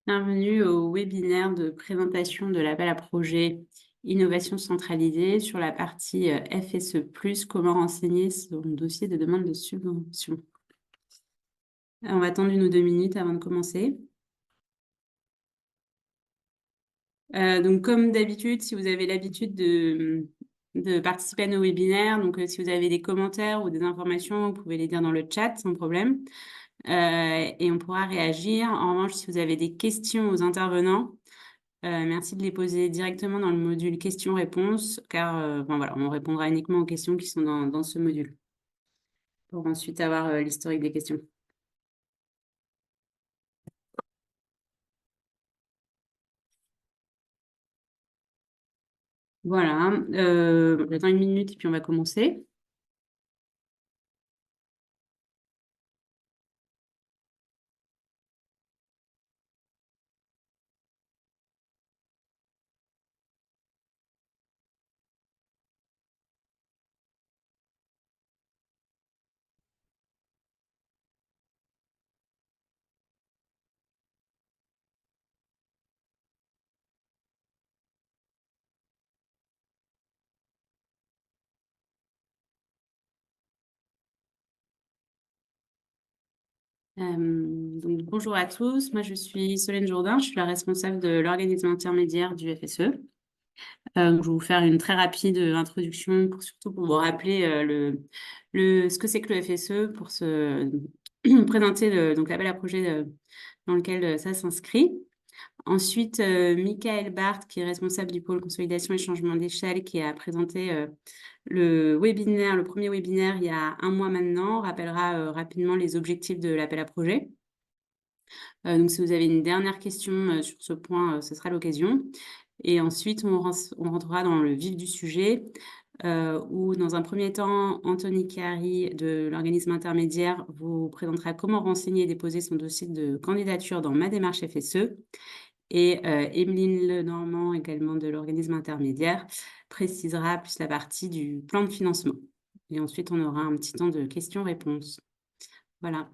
Bienvenue au webinaire de présentation de l'appel à projet Innovation centralisée sur la partie FSE+, comment renseigner son dossier de demande de subvention. On va attendre 1 ou 2 minutes avant de commencer. Donc, comme d'habitude, si vous avez l'habitude de participer à nos webinaires, donc si vous avez des commentaires ou des informations, vous pouvez les dire dans le chat sans problème. Et on pourra réagir. En revanche, si vous avez des questions aux intervenants, merci de les poser directement dans le module questions-réponses, car voilà, on répondra uniquement aux questions qui sont dans ce module, pour ensuite avoir l'historique des questions. Voilà, j'attends 1 minute et puis on va commencer. Donc, bonjour à tous, moi je suis Solène Jourdain, je suis la responsable de l'organisme intermédiaire du FSE. Je vais vous faire une très rapide introduction, surtout pour vous rappeler ce que c'est que le FSE, pour se présenter donc l'appel à projet dans lequel ça s'inscrit. Ensuite, Michael Barth, qui est responsable du pôle consolidation et changement d'échelle, qui a présenté le premier webinaire il y a 1 mois maintenant, rappellera rapidement les objectifs de l'appel à projet. Donc, si vous avez une dernière question sur ce point, ce sera l'occasion. Et ensuite, on rentrera dans le vif du sujet, où dans un premier temps, Anthony Chiari de l'organisme intermédiaire vous présentera comment renseigner et déposer son dossier de candidature dans Ma démarche FSE. Et Emeline Lenormand, également de l'organisme intermédiaire, précisera plus la partie du plan de financement. Et ensuite, on aura un petit temps de questions-réponses. Voilà.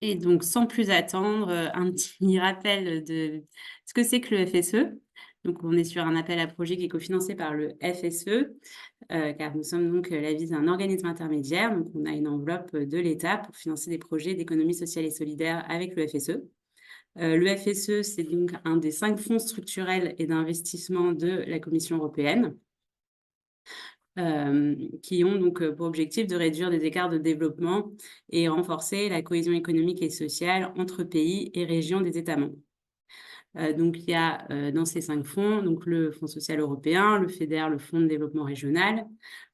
Et donc, sans plus attendre, un petit rappel de ce que c'est que le FSE. Donc, on est sur un appel à projet qui est cofinancé par le FSE, car nous sommes donc l'avis d'un organisme intermédiaire. Donc, on a une enveloppe de l'État pour financer des projets d'économie sociale et solidaire avec le FSE. Le FSE, c'est donc un des 5 fonds structurels et d'investissement de la Commission européenne, qui ont donc pour objectif de réduire les écarts de développement et renforcer la cohésion économique et sociale entre pays et régions des États membres. Donc, il y a dans ces 5 fonds, donc le Fonds social européen, le FEDER, le Fonds de développement régional,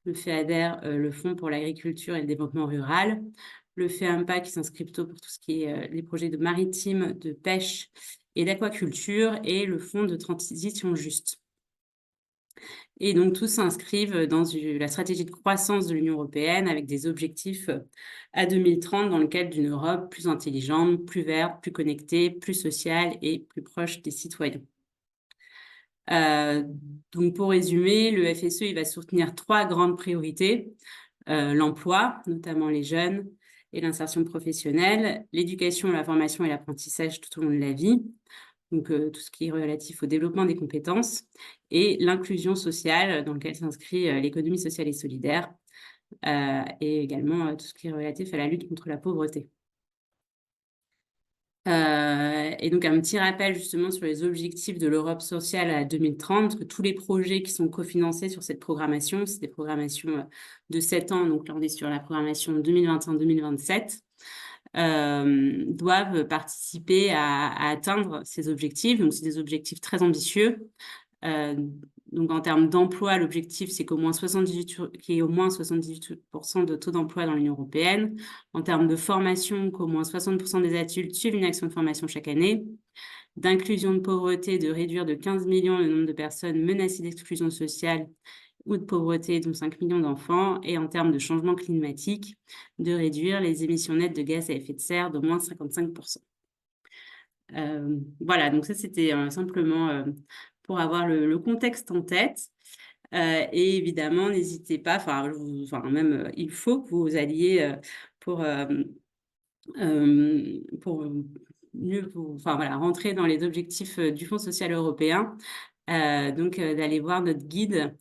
le FEADER, le Fonds pour l'agriculture et le développement rural, le FEAMPA qui s'inscrit plutôt pour tout ce qui est les projets de maritime, de pêche et d'aquaculture, et le Fonds de transition juste. Et donc, tous s'inscrivent dans la stratégie de croissance de l'Union européenne avec des objectifs à 2030 dans le cadre d'une Europe plus intelligente, plus verte, plus connectée, plus sociale et plus proche des citoyens. Donc, pour résumer, le FSE, il va soutenir 3 grandes priorités. L'emploi, notamment les jeunes, et l'insertion professionnelle, l'éducation, la formation et l'apprentissage tout au long de la vie, donc tout ce qui est relatif au développement des compétences, et l'inclusion sociale, dans lequel s'inscrit l'économie sociale et solidaire, et également tout ce qui est relatif à la lutte contre la pauvreté. Et donc un petit rappel justement sur les objectifs de l'Europe sociale à 2030, que tous les projets qui sont cofinancés sur cette programmation, c'est des programmations de 7 ans, donc là on est sur la programmation 2021-2027, doivent participer à atteindre ces objectifs. Donc c'est des objectifs très ambitieux. Donc en termes d'emploi, l'objectif c'est qu'il y ait au moins 78% de taux d'emploi dans l'Union européenne. En termes de formation, qu'au moins 60% des adultes suivent une action de formation chaque année. D'inclusion de pauvreté, de réduire de 15 millions le nombre de personnes menacées d'exclusion sociale ou de pauvreté, dont 5 millions d'enfants. Et en termes de changement climatique, de réduire les émissions nettes de gaz à effet de serre d'au moins 55%. Voilà, donc ça c'était simplement pour avoir le contexte en tête. Et évidemment, n'hésitez pas, enfin même il faut que vous alliez pour, pour enfin voilà, rentrer dans les objectifs du Fonds social européen. Donc, d'aller voir notre guide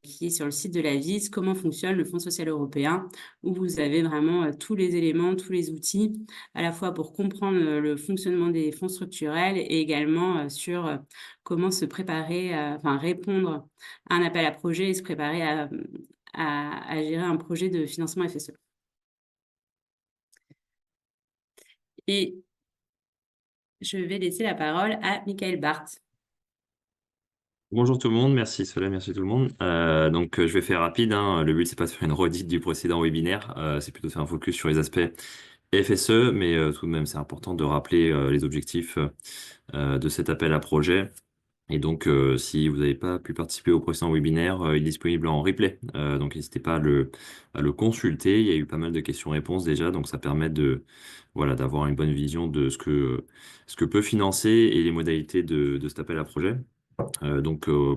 qui est sur le site de la VIS, comment fonctionne le Fonds social européen, où vous avez vraiment tous les éléments, tous les outils, à la fois pour comprendre le fonctionnement des fonds structurels et également sur comment se préparer, enfin répondre à un appel à projet et se préparer à gérer un projet de financement FSE. Et je vais laisser la parole à Michael Barth. Bonjour tout le monde, merci Solène, merci tout le monde. Je vais faire rapide, hein. Le but c'est pas de faire une redite du précédent webinaire, c'est plutôt de faire un focus sur les aspects FSE, mais tout de même c'est important de rappeler les objectifs de cet appel à projet. Et donc si vous n'avez pas pu participer au précédent webinaire, il est disponible en replay, donc n'hésitez pas à le consulter. Il y a eu pas mal de questions-réponses déjà, donc ça permet de voilà d'avoir une bonne vision de ce que peut financer et les modalités de cet appel à projet.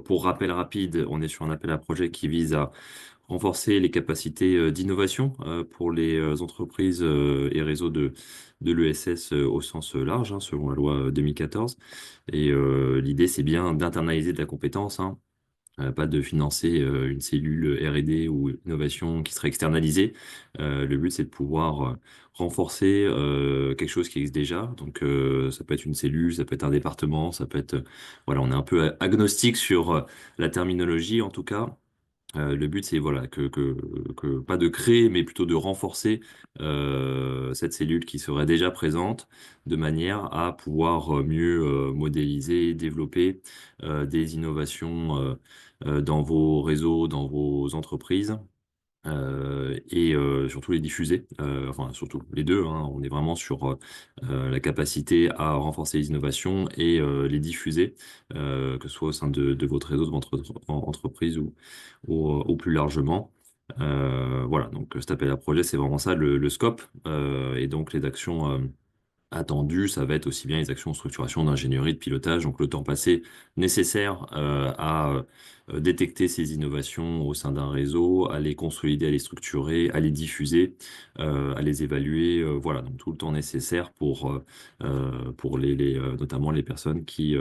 Pour rappel rapide, on est sur un appel à projet qui vise à renforcer les capacités d'innovation pour les entreprises et réseaux de l'ESS au sens large, hein, selon la loi 2014. Et l'idée, c'est bien d'internaliser de la compétence, hein, pas de financer une cellule R&D ou innovation qui serait externalisée. Le but, c'est de pouvoir renforcer quelque chose qui existe déjà. Donc, ça peut être une cellule, ça peut être un département, ça peut être... voilà, on est un peu agnostique sur la terminologie, en tout cas. Le but, c'est voilà que pas de créer, mais plutôt de renforcer cette cellule qui serait déjà présente, de manière à pouvoir mieux modéliser, développer des innovations dans vos réseaux, dans vos entreprises. Surtout les diffuser, enfin surtout les deux, hein. On est vraiment sur la capacité à renforcer les innovations et les diffuser, que ce soit au sein de votre réseau, de votre entreprise ou plus largement. Voilà, donc cet appel à projet, c'est vraiment ça le scope, et donc les actions attendu, ça va être aussi bien les actions de structuration, d'ingénierie, de pilotage, donc le temps passé nécessaire à détecter ces innovations au sein d'un réseau, à les consolider, à les structurer, à les diffuser, à les évaluer, voilà, donc tout le temps nécessaire pour notamment les personnes qui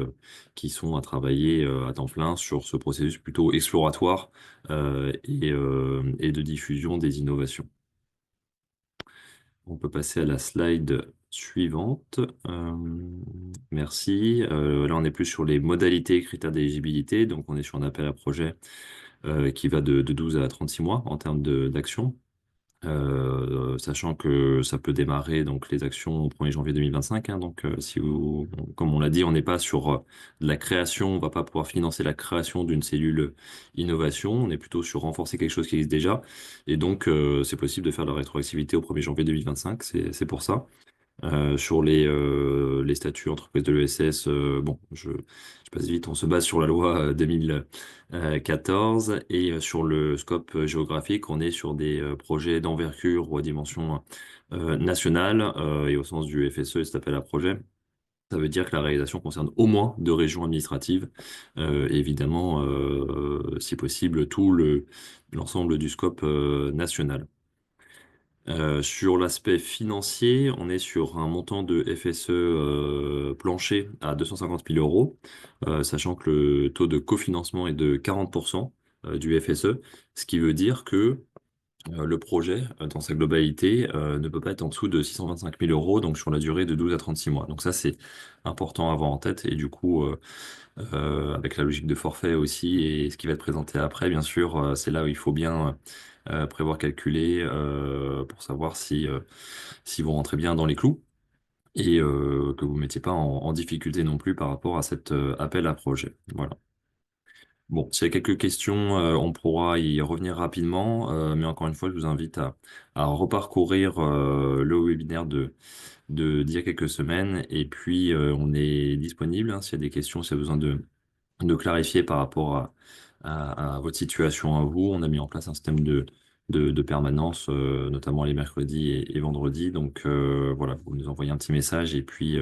sont à travailler à temps plein sur ce processus plutôt exploratoire et de diffusion des innovations. On peut passer à la slide suivante. Merci. Là, on est plus sur les modalités et critères d'éligibilité. Donc, on est sur un appel à projet qui va de 12 à 36 mois en termes d'action. Sachant que ça peut démarrer donc les actions au 1er janvier 2025, hein. Donc, comme on l'a dit, on n'est pas sur de la création, on va pas pouvoir financer la création d'une cellule innovation, on est plutôt sur renforcer quelque chose qui existe déjà. Et donc, c'est possible de faire la rétroactivité au 1er janvier 2025, c'est pour ça. Sur les statuts entreprises de l'ESS, bon, je passe vite, on se base sur la loi 2014 et sur le scope géographique, on est sur des projets d'envergure ou à dimension nationale et au sens du FSE, cet appel à projet. Ça veut dire que la réalisation concerne au moins deux régions administratives, et évidemment, si possible, l'ensemble du scope national. Sur l'aspect financier, on est sur un montant de FSE plancher à 250 000 euros, sachant que le taux de cofinancement est de 40% du FSE, ce qui veut dire que le projet, dans sa globalité, ne peut pas être en dessous de 625 000 euros, donc sur la durée de 12 à 36 mois. Donc ça, c'est important à avoir en tête, et du coup, avec la logique de forfait aussi, et ce qui va être présenté après, bien sûr, c'est là où il faut bien prévoir, calculer pour savoir si vous rentrez bien dans les clous et que vous ne mettiez pas en difficulté non plus par rapport à cet appel à projet. Voilà. Bon, s'il y a quelques questions, on pourra y revenir rapidement, mais encore une fois, je vous invite à reparcourir le webinaire d'il y a quelques semaines, et puis on est disponible, hein, s'il y a des questions, s'il y a besoin de clarifier par rapport à votre situation à vous. On a mis en place un système de permanence, notamment les mercredis et vendredis. Donc voilà, vous nous envoyez un petit message et puis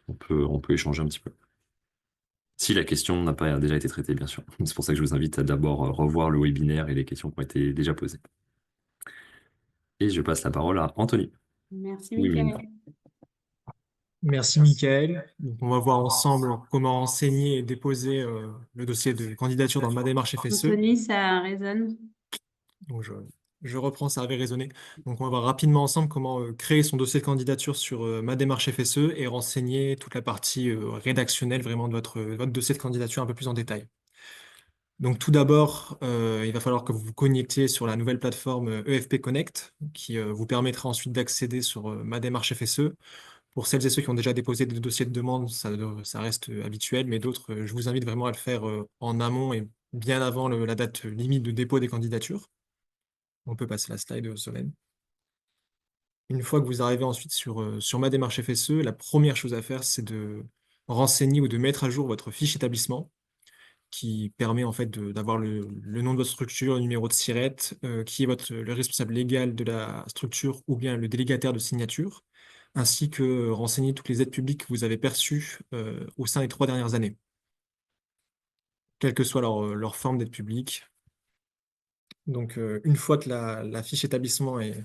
on peut échanger un petit peu. Si la question n'a pas déjà été traitée, bien sûr. C'est pour ça que je vous invite à d'abord revoir le webinaire et les questions qui ont été déjà posées. Et je passe la parole à Anthony. Merci, Oui, Mickaël. Mine. Merci Mickaël. Donc, on va voir ensemble comment enseigner et déposer le dossier de candidature dans ma démarche FSE. Anthony, ça résonne. Donc, je reprends, ça avait résonné. Donc on va voir rapidement ensemble comment créer son dossier de candidature sur ma démarche FSE et renseigner toute la partie rédactionnelle vraiment de votre dossier de candidature un peu plus en détail. Donc tout d'abord, il va falloir que vous vous connectiez sur la nouvelle plateforme EFP Connect qui vous permettra ensuite d'accéder sur ma démarche FSE. Pour celles et ceux qui ont déjà déposé des dossiers de demande, ça reste habituel, mais d'autres, je vous invite vraiment à le faire en amont et bien avant la date limite de dépôt des candidatures. On peut passer la slide, Solène. Une fois que vous arrivez ensuite sur ma démarche FSE, la première chose à faire, c'est de renseigner ou de mettre à jour votre fiche établissement, qui permet en fait d'avoir le nom de votre structure, le numéro de SIRET, qui est le responsable légal de la structure ou bien le délégataire de signature, ainsi que renseigner toutes les aides publiques que vous avez perçues au sein des 3 dernières années, quelle que soit leur forme d'aide publique. Donc, une fois que la fiche établissement est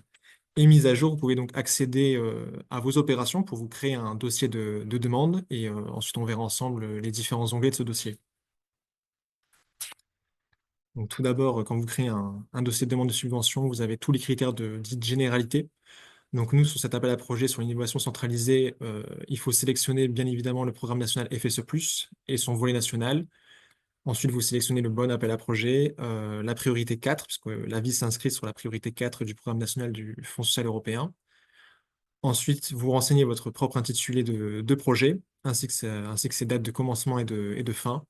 mise à jour, vous pouvez donc accéder à vos opérations pour vous créer un dossier de demande et ensuite on verra ensemble les différents onglets de ce dossier. Donc, tout d'abord, quand vous créez un dossier de demande de subvention, vous avez tous les critères de dite généralité. Donc nous, sur cet appel à projet sur l'innovation centralisée, il faut sélectionner bien évidemment le programme national FSE+, et son volet national. Ensuite, vous sélectionnez le bon appel à projet, la priorité 4, puisque l'avis s'inscrit sur la priorité 4 du programme national du Fonds social européen. Ensuite, vous renseignez votre propre intitulé de projet, ainsi que ses dates de commencement et de fin.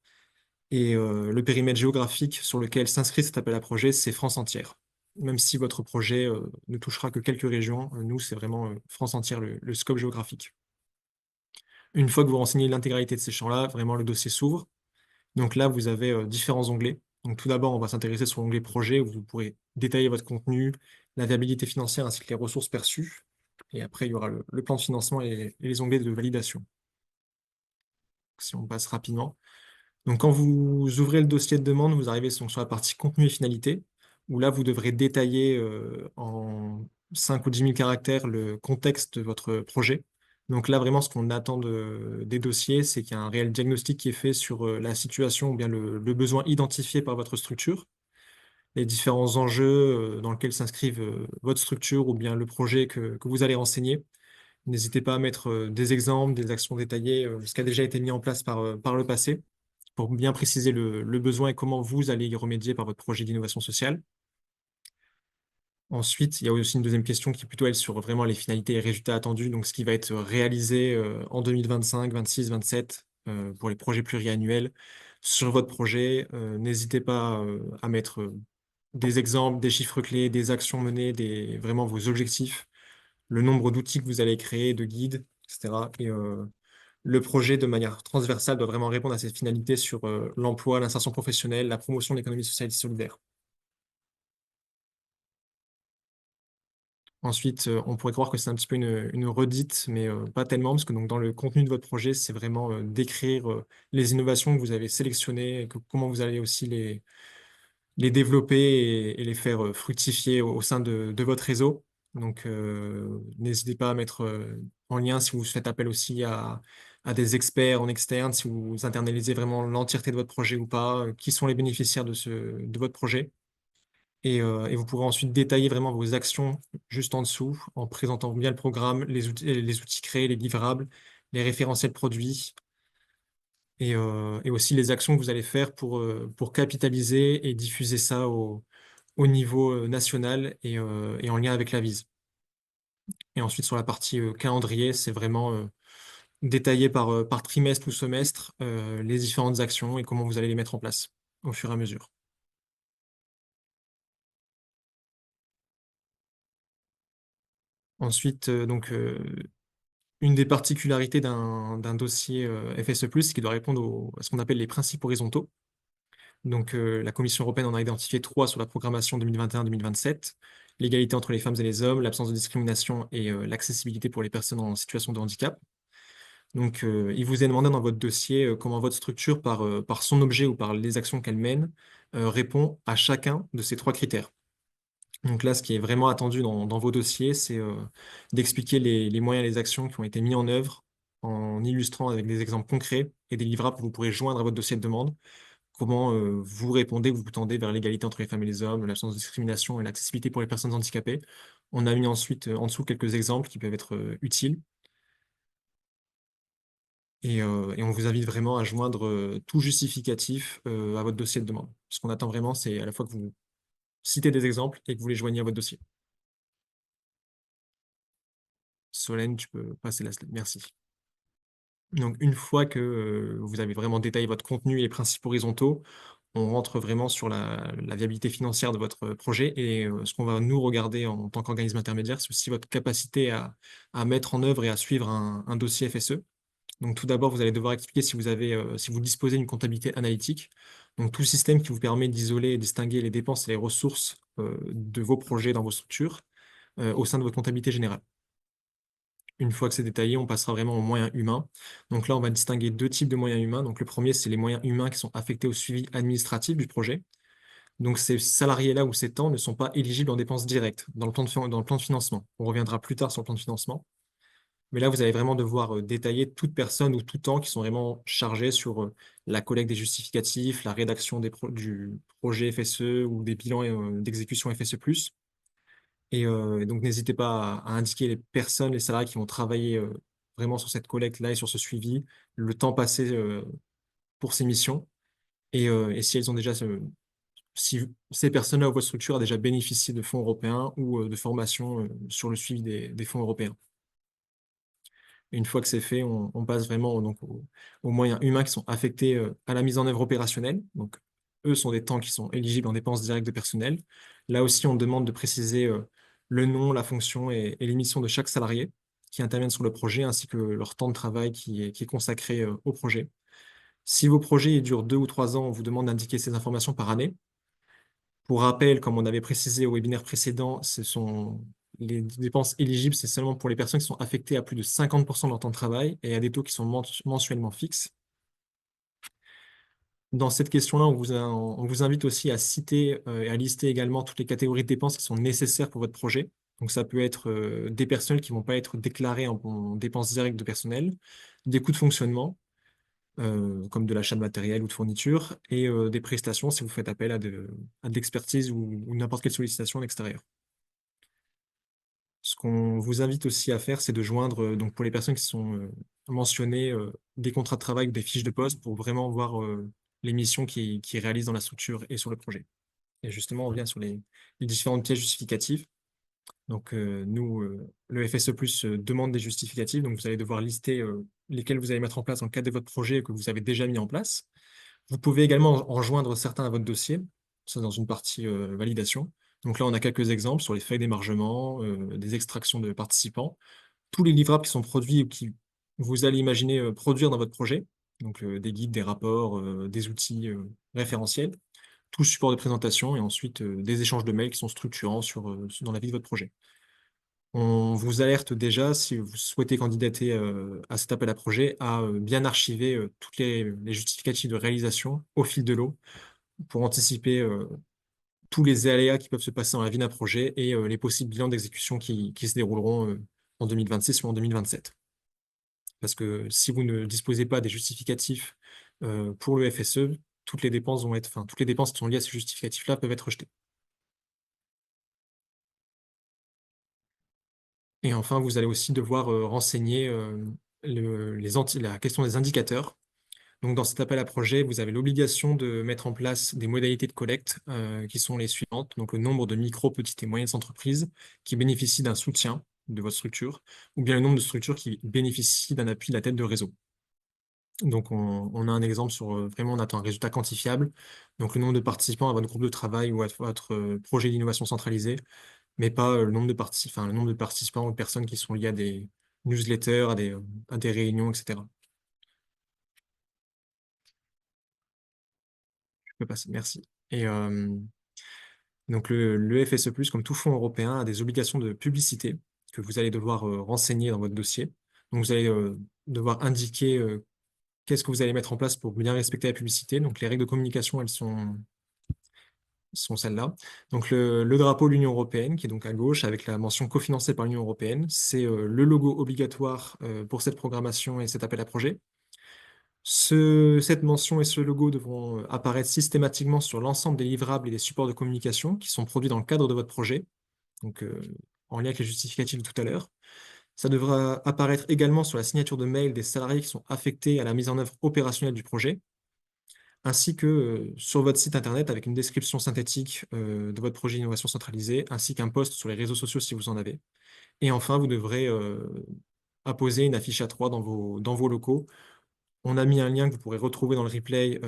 Et le périmètre géographique sur lequel s'inscrit cet appel à projet, c'est France entière. Même si votre projet ne touchera que quelques régions, nous, c'est vraiment France entière le scope géographique. Une fois que vous renseignez l'intégralité de ces champs-là, vraiment le dossier s'ouvre. Donc là, vous avez différents onglets. Donc tout d'abord, on va s'intéresser sur l'onglet projet où vous pourrez détailler votre contenu, la viabilité financière ainsi que les ressources perçues. Et après, il y aura le plan de financement et les onglets de validation. Si on passe rapidement. Donc quand vous ouvrez le dossier de demande, vous arrivez sur la partie contenu et finalité, où là, vous devrez détailler en 5 ou 10 000 caractères le contexte de votre projet. Donc là, vraiment, ce qu'on attend des dossiers, c'est qu'il y a un réel diagnostic qui est fait sur la situation ou bien le besoin identifié par votre structure, les différents enjeux dans lesquels s'inscrivent votre structure ou bien le projet que vous allez renseigner. N'hésitez pas à mettre des exemples, des actions détaillées, ce qui a déjà été mis en place par le passé pour bien préciser le besoin et comment vous allez y remédier par votre projet d'innovation sociale. Ensuite, il y a aussi une deuxième question qui plutôt elle sur vraiment les finalités et résultats attendus, donc ce qui va être réalisé en 2025, 26, 27 pour les projets pluriannuels sur votre projet. N'hésitez pas à mettre des exemples, des chiffres clés, des actions menées, vraiment vos objectifs, le nombre d'outils que vous allez créer, de guides, etc. Et le projet, de manière transversale, doit vraiment répondre à ces finalités sur l'emploi, l'insertion professionnelle, la promotion de l'économie sociale et solidaire. Ensuite, on pourrait croire que c'est un petit peu une redite, mais pas tellement, parce que donc, dans le contenu de votre projet, c'est vraiment décrire les innovations que vous avez sélectionnées, et comment vous allez aussi les développer et les faire fructifier au sein de votre réseau. Donc, n'hésitez pas à mettre en lien si vous faites appel aussi à des experts en externe, si vous internalisez vraiment l'entièreté de votre projet ou pas, qui sont les bénéficiaires de votre projet. Et vous pourrez ensuite détailler vraiment vos actions juste en dessous, en présentant bien le programme, les outils créés, les livrables, les référentiels produits, et aussi les actions que vous allez faire pour capitaliser et diffuser ça au niveau national et en lien avec la vise. Et ensuite, sur la partie calendrier, c'est vraiment détaillé par trimestre ou semestre les différentes actions et comment vous allez les mettre en place au fur et à mesure. Ensuite, une des particularités d'un dossier FSE+, c'est qu'il doit répondre à ce qu'on appelle les principes horizontaux. Donc, la Commission européenne en a identifié 3 sur la programmation 2021-2027, l'égalité entre les femmes et les hommes, l'absence de discrimination et l'accessibilité pour les personnes en situation de handicap. Donc, il vous est demandé dans votre dossier comment votre structure, par son objet ou par les actions qu'elle mène, répond à chacun de ces trois critères. Donc là, ce qui est vraiment attendu dans vos dossiers, c'est d'expliquer les moyens et les actions qui ont été mis en œuvre en illustrant avec des exemples concrets et des livrables que vous pourrez joindre à votre dossier de demande, comment vous répondez, vous tendez vers l'égalité entre les femmes et les hommes, l'absence de discrimination et l'accessibilité pour les personnes handicapées. On a mis ensuite en dessous quelques exemples qui peuvent être utiles. Et on vous invite vraiment à joindre tout justificatif à votre dossier de demande. Ce qu'on attend vraiment, c'est à la fois que vous citez des exemples et que vous les joignez à votre dossier. Solène, tu peux passer la slide. Merci. Donc, une fois que vous avez vraiment détaillé votre contenu et les principes horizontaux, on rentre vraiment sur la viabilité financière de votre projet. Et ce qu'on va nous regarder en tant qu'organisme intermédiaire, c'est aussi votre capacité à mettre en œuvre et à suivre un dossier FSE. Donc, tout d'abord, vous allez devoir expliquer si vous disposez d'une comptabilité analytique. Donc, tout système qui vous permet d'isoler et distinguer les dépenses et les ressources de vos projets dans vos structures au sein de votre comptabilité générale. Une fois que c'est détaillé, on passera vraiment aux moyens humains. Donc là, on va distinguer deux types de moyens humains. Donc le premier, c'est les moyens humains qui sont affectés au suivi administratif du projet. Donc ces salariés-là ou ces temps ne sont pas éligibles en dépenses directes dans dans le plan de financement. On reviendra plus tard sur le plan de financement. Mais là, vous allez vraiment devoir détailler toute personne ou tout temps qui sont vraiment chargés sur la collecte des justificatifs, la rédaction du projet FSE ou des bilans d'exécution FSE+. Et donc, n'hésitez pas à indiquer les personnes, les salariés qui vont travailler vraiment sur cette collecte-là et sur ce suivi, le temps passé pour ces missions, et si elles ont déjà, si ces personnes-là ou votre structure a déjà bénéficié de fonds européens ou de formations sur le suivi des fonds européens. Et une fois que c'est fait, on passe vraiment donc, aux moyens humains qui sont affectés à la mise en œuvre opérationnelle. Donc, eux sont des temps qui sont éligibles en dépenses directes de personnel. Là aussi, on demande de préciser le nom, la fonction et les missions de chaque salarié qui interviennent sur le projet, ainsi que leur temps de travail qui est consacré au projet. Si vos projets durent 2 ou 3 ans, on vous demande d'indiquer ces informations par année. Pour rappel, comme on avait précisé au webinaire précédent, les dépenses éligibles, c'est seulement pour les personnes qui sont affectées à plus de 50% de leur temps de travail et à des taux qui sont mensuellement fixes. Dans cette question-là, on vous invite aussi à citer et à lister également toutes les catégories de dépenses qui sont nécessaires pour votre projet. Donc, ça peut être des personnels qui ne vont pas être déclarés en dépenses directes de personnel, des coûts de fonctionnement, comme de l'achat de matériel ou de fourniture, et des prestations si vous faites appel à de l'expertise ou n'importe quelle sollicitation en extérieur. Ce qu'on vous invite aussi à faire, c'est de joindre, donc pour les personnes qui sont mentionnées, des contrats de travail ou des fiches de poste pour vraiment voir les missions qu'ils réalisent dans la structure et sur le projet. Et justement, on vient sur les différentes pièces justificatives. Donc, le FSE+, demande des justificatifs. Donc, vous allez devoir lister lesquels vous allez mettre en place dans le cadre de votre projet et que vous avez déjà mis en place. Vous pouvez également en joindre certains à votre dossier, ça dans une partie validation. Donc là, on a quelques exemples sur les feuilles d'émargement, des extractions de participants, tous les livrables qui sont produits ou qui vous allez imaginer produire dans votre projet, donc des guides, des rapports, des outils référentiels, tout support de présentation et ensuite des échanges de mails qui sont structurants dans la vie de votre projet. On vous alerte déjà, si vous souhaitez candidater à cet appel à projet, à bien archiver toutes les justificatifs de réalisation au fil de l'eau pour anticiper tous les aléas qui peuvent se passer dans la vie d'un projet et les possibles bilans d'exécution qui se dérouleront en 2026 ou en 2027. Parce que si vous ne disposez pas des justificatifs pour le FSE, toutes les dépenses qui sont liées à ces justificatifs-là peuvent être rejetées. Et enfin, vous allez aussi devoir renseigner la question des indicateurs. Donc, dans cet appel à projet, vous avez l'obligation de mettre en place des modalités de collecte qui sont les suivantes. Donc, le nombre de micro, petites et moyennes entreprises qui bénéficient d'un soutien de votre structure, ou bien le nombre de structures qui bénéficient d'un appui de la tête de réseau. Donc, on a un exemple sur vraiment, on attend un résultat quantifiable. Donc, le nombre de participants à votre groupe de travail ou à votre projet d'innovation centralisé, mais pas le nombre de le nombre de participants ou de personnes qui sont liées à des newsletters, à des réunions, etc. Je peux passer, merci. Et donc le FSE+, comme tout fonds européen, a des obligations de publicité que vous allez devoir renseigner dans votre dossier. Donc vous allez devoir indiquer qu'est-ce que vous allez mettre en place pour bien respecter la publicité. Donc les règles de communication, elles sont celles-là. Donc le drapeau de l'Union européenne, qui est donc à gauche, avec la mention cofinancée par l'Union européenne, c'est le logo obligatoire pour cette programmation et cet appel à projet. Cette mention et ce logo devront apparaître systématiquement sur l'ensemble des livrables et des supports de communication qui sont produits dans le cadre de votre projet, donc en lien avec les justificatifs de tout à l'heure. Ça devra apparaître également sur la signature de mail des salariés qui sont affectés à la mise en œuvre opérationnelle du projet, ainsi que sur votre site internet avec une description synthétique de votre projet d'innovation centralisée, ainsi qu'un post sur les réseaux sociaux si vous en avez. Et enfin, vous devrez apposer une affiche A3 dans vos locaux. On a mis un lien que vous pourrez retrouver dans le replay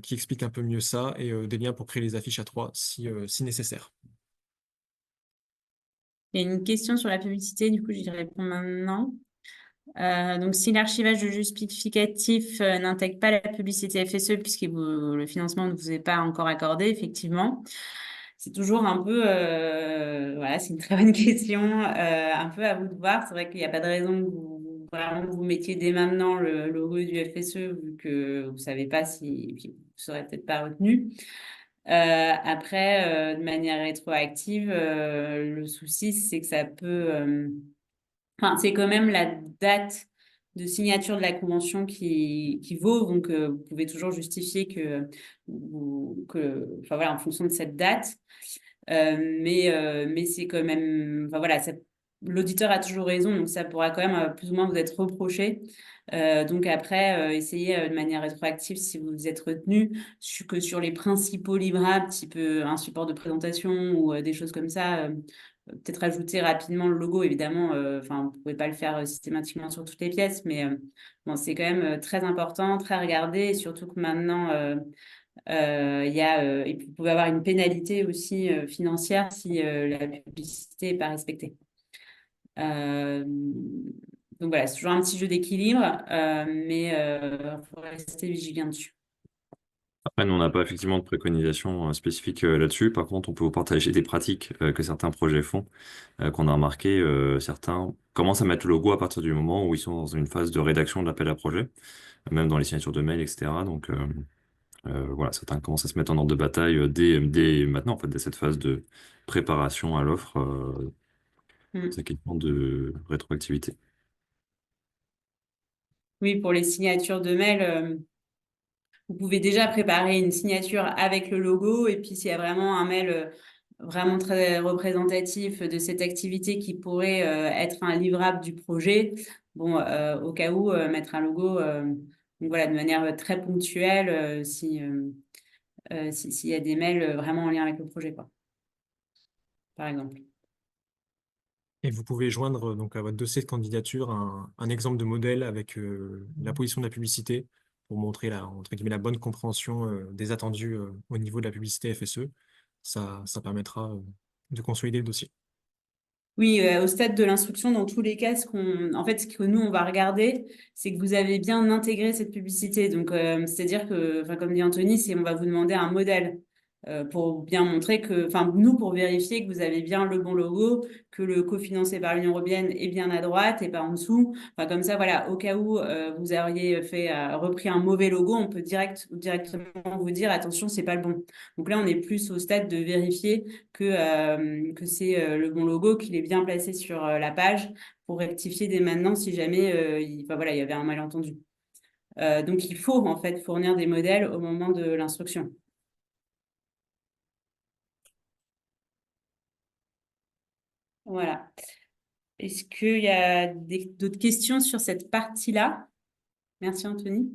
qui explique un peu mieux ça, et des liens pour créer les affiches A3 si nécessaire. Il y a une question sur la publicité, du coup, j'y réponds maintenant. Donc, si l'archivage de justificatif n'intègre pas la publicité FSE, puisque le financement ne vous est pas encore accordé, effectivement, c'est toujours un peu, voilà, c'est une très bonne question, un peu à vous de voir. C'est vrai qu'il n'y a pas de raison que vous mettiez dès maintenant le logo du FSE, vu que vous ne savez pas si, puis vous ne serez peut-être pas retenu. Après, de manière rétroactive, le souci, c'est que ça peut... Enfin, c'est quand même la date de signature de la convention qui vaut. Donc, vous pouvez toujours justifier enfin, voilà, en fonction de cette date. Mais c'est quand même... Enfin, voilà, l'auditeur a toujours raison. Donc, ça pourra quand même plus ou moins vous être reproché. Donc après, essayez de manière rétroactive, si vous êtes retenu, que sur les principaux livrables, type un support de présentation ou des choses comme ça, peut-être ajouter rapidement le logo, évidemment. Enfin, vous pouvez pas le faire systématiquement sur toutes les pièces, mais bon, c'est quand même très important, très regardé, et surtout que maintenant, et puis vous pouvez avoir une pénalité aussi financière si la publicité n'est pas respectée. Donc voilà, c'est toujours un petit jeu d'équilibre, mais il faut rester vigilant dessus. Après, nous, on n'a pas effectivement de préconisation spécifique là-dessus. Par contre, on peut vous partager des pratiques que certains projets font, qu'on a remarqué. Certains commencent à mettre le logo à partir du moment où ils sont dans une phase de rédaction de l'appel à projet, même dans les signatures de mail, etc. Donc, voilà, certains commencent à se mettre en ordre de bataille dès maintenant, en fait, dès cette phase de préparation à l'offre, c'est question de rétroactivité. Oui, pour les signatures de mail, vous pouvez déjà préparer une signature avec le logo, et puis s'il y a vraiment un mail vraiment très représentatif de cette activité qui pourrait être un livrable du projet, bon, au cas où, mettre un logo donc voilà, de manière très ponctuelle s'il y a des mails vraiment en lien avec le projet, quoi, par exemple. Et vous pouvez joindre donc à votre dossier de candidature un exemple de modèle avec la position de la publicité pour montrer entre guillemets, la bonne compréhension des attendus au niveau de la publicité FSE. Ça permettra de consolider le dossier. Oui, au stade de l'instruction, dans tous les cas, en fait, ce que nous, on va regarder, c'est que vous avez bien intégré cette publicité. Donc, c'est-à-dire que, enfin, comme dit Anthony, on va vous demander un modèle pour bien montrer enfin, nous, pour vérifier que vous avez bien le bon logo, que le cofinancé par l'Union européenne est bien à droite et pas en dessous. Enfin, comme ça, voilà, au cas où vous auriez repris un mauvais logo, on peut directement vous dire, attention, c'est pas le bon. Donc là, on est plus au stade de vérifier que c'est le bon logo, qu'il est bien placé sur la page pour rectifier dès maintenant si jamais enfin, voilà, il y avait un malentendu. Donc, il faut en fait fournir des modèles au moment de l'instruction. Voilà. Est-ce qu'il y a d'autres questions sur cette partie-là? Merci, Anthony.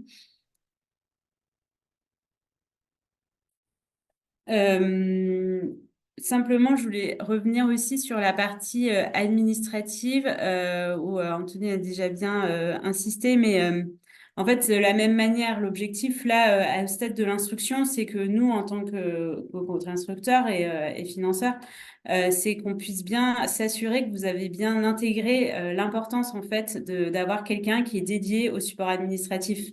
Simplement, je voulais revenir aussi sur la partie administrative où Anthony a déjà bien insisté, mais en fait, de la même manière, l'objectif là, au stade de l'instruction, c'est que nous, en tant que instructeurs et financeurs, c'est qu'on puisse bien s'assurer que vous avez bien intégré l'importance en fait d'avoir quelqu'un qui est dédié au support administratif.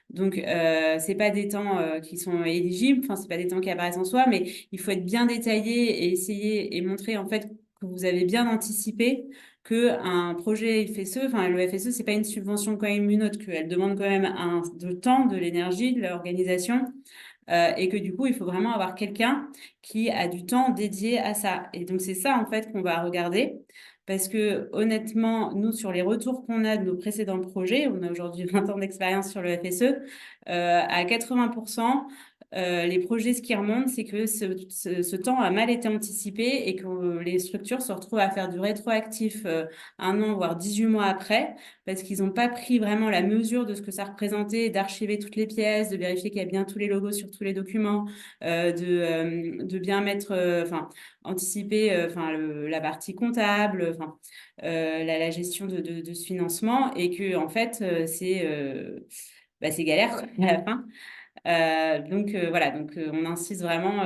Donc, c'est pas des temps qui sont éligibles, enfin, c'est pas des temps qui apparaissent en soi, mais il faut être bien détaillé et essayer et montrer en fait que vous avez bien anticipé qu'un projet FSE, enfin le FSE, c'est pas une subvention quand même une autre, qu'elle demande quand même de temps, de l'énergie, de l'organisation, et que du coup, il faut vraiment avoir quelqu'un qui a du temps dédié à ça. Et donc, c'est ça, en fait, qu'on va regarder. Parce que honnêtement, nous, sur les retours qu'on a de nos précédents projets, on a aujourd'hui 20 ans d'expérience sur le FSE, à 80%, les projets, ce qui remonte, c'est que ce temps a mal été anticipé et que les structures se retrouvent à faire du rétroactif 1 an, voire 18 mois après, parce qu'ils n'ont pas pris vraiment la mesure de ce que ça représentait, d'archiver toutes les pièces, de vérifier qu'il y a bien tous les logos sur tous les documents, de bien mettre, enfin, anticiper enfin, la partie comptable, enfin, la gestion de ce financement, et que en fait, c'est galère quoi, à la fin. Donc voilà, donc on insiste vraiment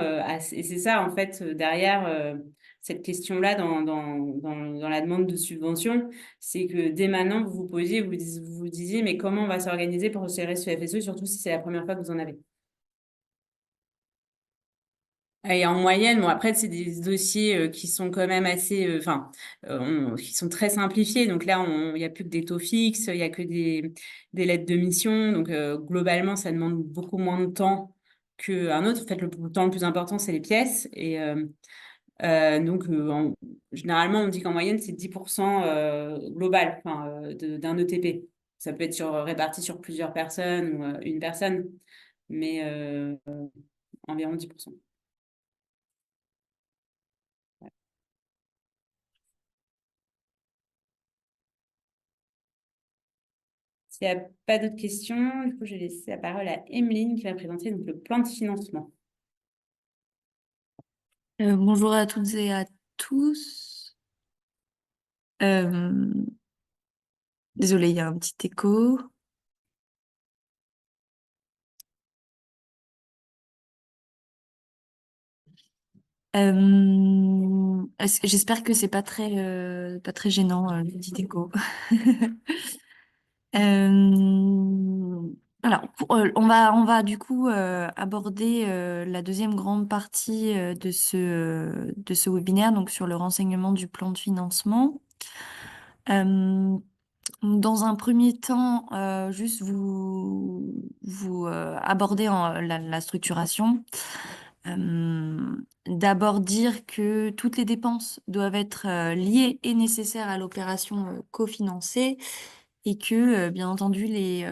et c'est ça en fait derrière cette question-là dans la demande de subvention, c'est que dès maintenant vous vous posiez, vous vous disiez mais comment on va s'organiser pour gérer ce FSE, surtout si c'est la première fois que vous en avez. Et en moyenne, bon après c'est des dossiers qui sont quand même assez, enfin, qui sont très simplifiés. Donc là, il n'y a plus que des taux fixes, il y a que des lettres de mission. Donc globalement, ça demande beaucoup moins de temps qu'un autre. En fait, le temps le plus important, c'est les pièces. Et donc généralement, on dit qu'en moyenne, c'est 10% global, enfin, d'un ETP. Ça peut être réparti sur plusieurs personnes ou une personne, mais environ 10%. S'il n'y a pas d'autres questions, du coup, je vais laisser la parole à Emeline qui va présenter donc, le plan de financement. Bonjour à toutes et à tous. Euh, Désolée, il y a un petit écho. J'espère que c'est pas très gênant, le petit écho. Alors, on va du coup aborder la deuxième grande partie de ce webinaire, donc sur le renseignement du plan de financement. Dans un premier temps, juste vous aborder la structuration. D'abord dire que toutes les dépenses doivent être liées et nécessaires à l'opération cofinancée et que, bien entendu, les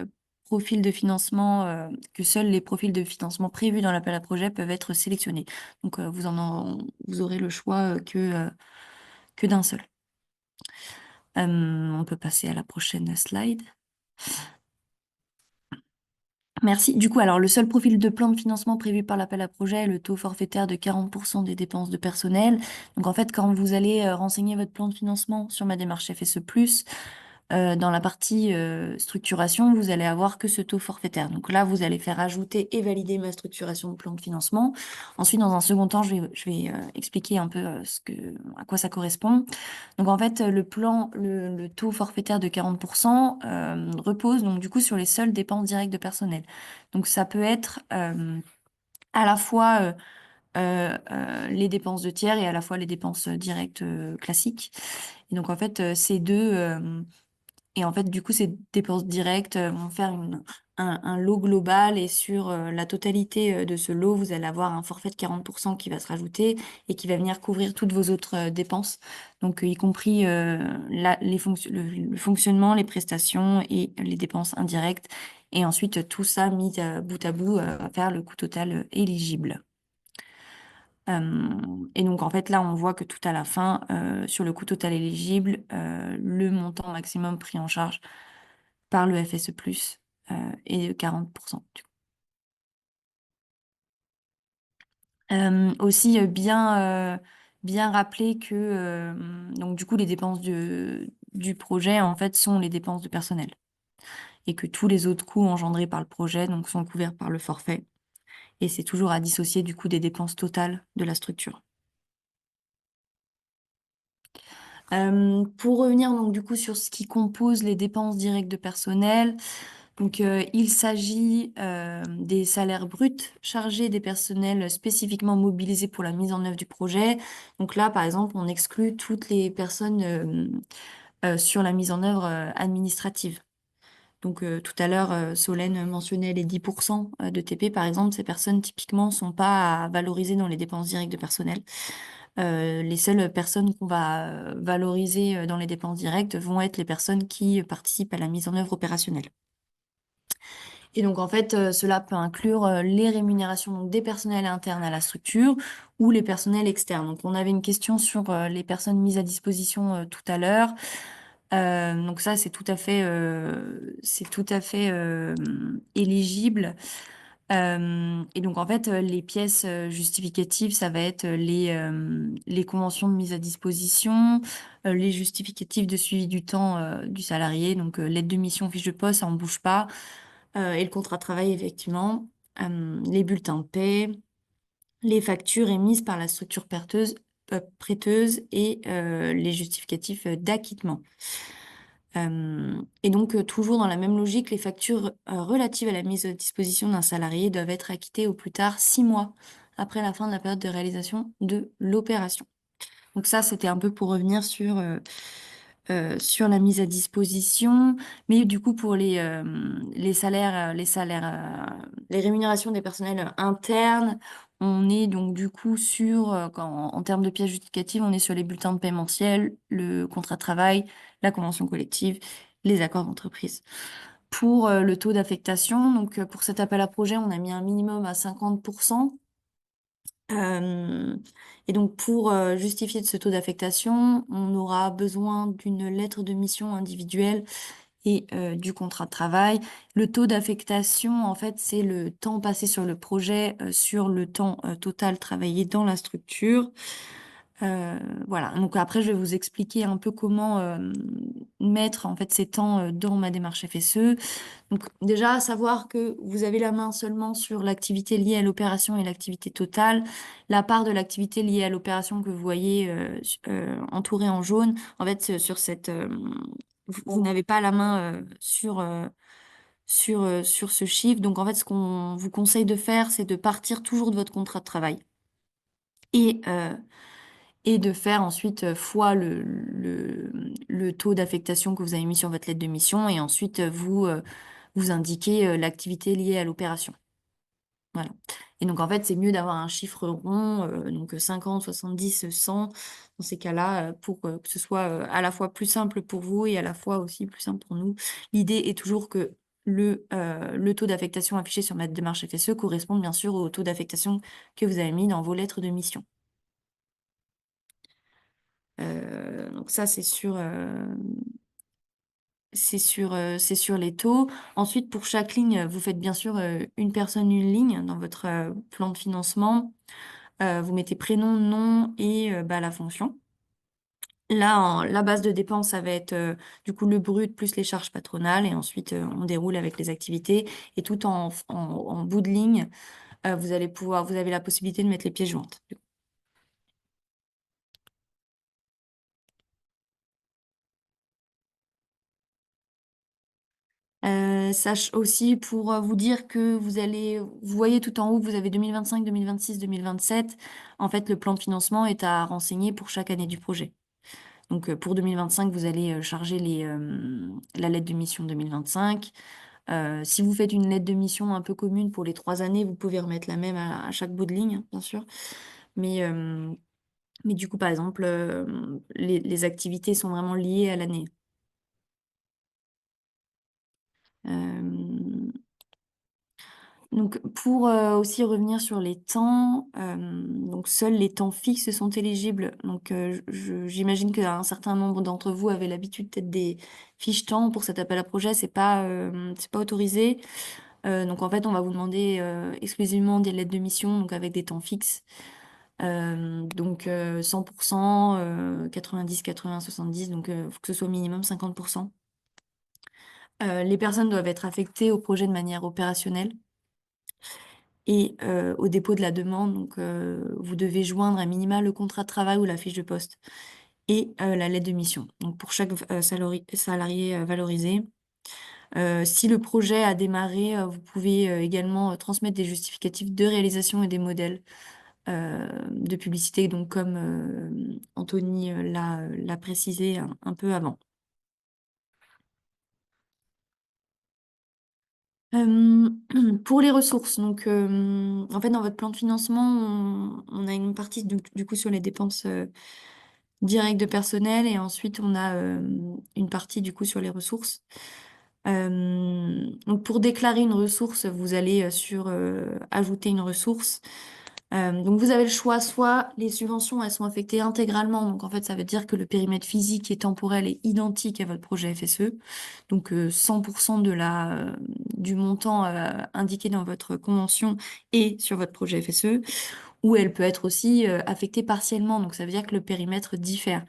profils de financement, que seuls les profils de financement prévus dans l'appel à projet peuvent être sélectionnés. Donc, vous aurez le choix que d'un seul. On peut passer à la prochaine slide. Merci. Du coup, alors le seul profil de plan de financement prévu par l'appel à projet est le taux forfaitaire de 40% des dépenses de personnel. Donc en fait, quand vous allez renseigner votre plan de financement sur ma démarche FSE+, dans la partie structuration, vous allez avoir que ce taux forfaitaire. Donc là, vous allez faire ajouter et valider ma structuration de plan de financement. Ensuite, dans un second temps, je vais expliquer un peu à quoi ça correspond. Donc en fait, le taux forfaitaire de 40% repose donc du coup sur les seules dépenses directes de personnel. Donc ça peut être à la fois les dépenses de tiers et à la fois les dépenses directes classiques. Et donc en fait, et en fait, du coup, ces dépenses directes vont faire un lot global et sur la totalité de ce lot, vous allez avoir un forfait de 40% qui va se rajouter et qui va venir couvrir toutes vos autres dépenses, donc y compris le fonctionnement, les prestations et les dépenses indirectes. Et ensuite, tout ça mis bout à bout va faire le coût total éligible. Et donc, en fait, là, on voit que tout à la fin, sur le coût total éligible, le montant maximum pris en charge par le FSE+, est de 40%. Aussi, bien rappeler que, donc, du coup, les dépenses du projet, en fait, sont les dépenses de personnel. Et que tous les autres coûts engendrés par le projet, donc, sont couverts par le forfait. Et c'est toujours à dissocier, du coup, des dépenses totales de la structure. Pour revenir donc du coup sur ce qui compose les dépenses directes de personnel, Donc, il s'agit des salaires bruts chargés des personnels spécifiquement mobilisés pour la mise en œuvre du projet. Donc là, par exemple, on exclut toutes les personnes sur la mise en œuvre administrative. Donc, tout à l'heure, Solène mentionnait les 10% de TP, par exemple. Ces personnes, typiquement, sont pas à valoriser dans les dépenses directes de personnel. Les seules personnes qu'on va valoriser dans les dépenses directes vont être les personnes qui participent à la mise en œuvre opérationnelle. Et donc, en fait, cela peut inclure les rémunérations donc, des personnels internes à la structure ou les personnels externes. Donc, on avait une question sur les personnes mises à disposition tout à l'heure. Donc ça, c'est tout à fait éligible. Et donc, en fait, les pièces justificatives, ça va être les conventions de mise à disposition, les justificatifs de suivi du temps du salarié, donc l'aide de mission, fiche de poste, ça on bouge pas, et le contrat de travail, effectivement, les bulletins de paie, les factures émises par la structure prêteuse et les justificatifs d'acquittement. Et donc, toujours dans la même logique, les factures relatives à la mise à disposition d'un salarié doivent être acquittées au plus tard 6 mois après la fin de la période de réalisation de l'opération. Donc ça, c'était un peu pour revenir sur la mise à disposition. Mais du coup, pour les salaires, les rémunérations des personnels internes, on est donc du coup en termes de pièces justificatives, on est sur les bulletins de paie mensuels, le contrat de travail, la convention collective, les accords d'entreprise. Pour le taux d'affectation, donc pour cet appel à projet, on a mis un minimum à 50%. Et donc, pour justifier de ce taux d'affectation, on aura besoin d'une lettre de mission individuelle et du contrat de travail. Le taux d'affectation, en fait, c'est le temps passé sur le projet sur le temps total travaillé dans la structure. Voilà. Donc après, je vais vous expliquer un peu comment mettre en fait ces temps dans ma démarche FSE. Donc déjà, savoir que vous avez la main seulement sur l'activité liée à l'opération et l'activité totale. La part de l'activité liée à l'opération que vous voyez entourée en jaune, en fait, vous n'avez pas la main sur ce chiffre. Donc en fait, ce qu'on vous conseille de faire, c'est de partir toujours de votre contrat de travail. Et de faire ensuite fois le taux d'affectation que vous avez mis sur votre lettre de mission et ensuite vous indiquez l'activité liée à l'opération. Voilà. Et donc en fait, c'est mieux d'avoir un chiffre rond, donc 50, 70, 100, dans ces cas-là, pour que ce soit à la fois plus simple pour vous et à la fois aussi plus simple pour nous. L'idée est toujours que le taux d'affectation affiché sur ma démarche FSE corresponde bien sûr au taux d'affectation que vous avez mis dans vos lettres de mission. Donc ça, c'est sur les taux. Ensuite, pour chaque ligne, vous faites bien sûr une personne, une ligne dans votre plan de financement. Vous mettez prénom, nom et la fonction. Là, la base de dépenses, ça va être du coup le brut plus les charges patronales. Et ensuite, on déroule avec les activités. Et tout en bout de ligne, vous avez la possibilité de mettre les pièces jointes. Sache aussi pour vous dire que vous voyez tout en haut, vous avez 2025, 2026, 2027. En fait, le plan de financement est à renseigner pour chaque année du projet. Donc, pour 2025, vous allez charger la lettre de mission 2025. Si vous faites une lettre de mission un peu commune pour les 3 années, vous pouvez remettre la même à chaque bout de ligne, hein, bien sûr. Mais du coup, par exemple, les activités sont vraiment liées à l'année. Donc, pour aussi revenir sur les temps, donc seuls les temps fixes sont éligibles. Donc, j'imagine qu'un certain nombre d'entre vous avaient l'habitude peut-être des fiches temps pour cet appel à projet, c'est pas autorisé. Donc, en fait, on va vous demander exclusivement des lettres de mission, donc avec des temps fixes. Donc 100%, 90, 80, 70, donc il faut que ce soit au minimum 50%. Les personnes doivent être affectées au projet de manière opérationnelle. Et au dépôt de la demande, donc vous devez joindre à minima le contrat de travail ou la fiche de poste et la lettre de mission. Donc pour chaque salarié valorisé, Si le projet a démarré, vous pouvez également transmettre des justificatifs de réalisation et des modèles de publicité, donc comme Anthony l'a précisé un peu avant. Pour les ressources, donc en fait dans votre plan de financement, on a une partie du coup sur les dépenses directes de personnel et ensuite on a une partie du coup sur les ressources. Donc pour déclarer une ressource, vous allez sur ajouter une ressource. Donc vous avez le choix, soit les subventions elles sont affectées intégralement, donc en fait ça veut dire que le périmètre physique et temporel est identique à votre projet FSE, donc 100% du montant indiqué dans votre convention est sur votre projet FSE, ou elle peut être aussi affectée partiellement, donc ça veut dire que le périmètre diffère.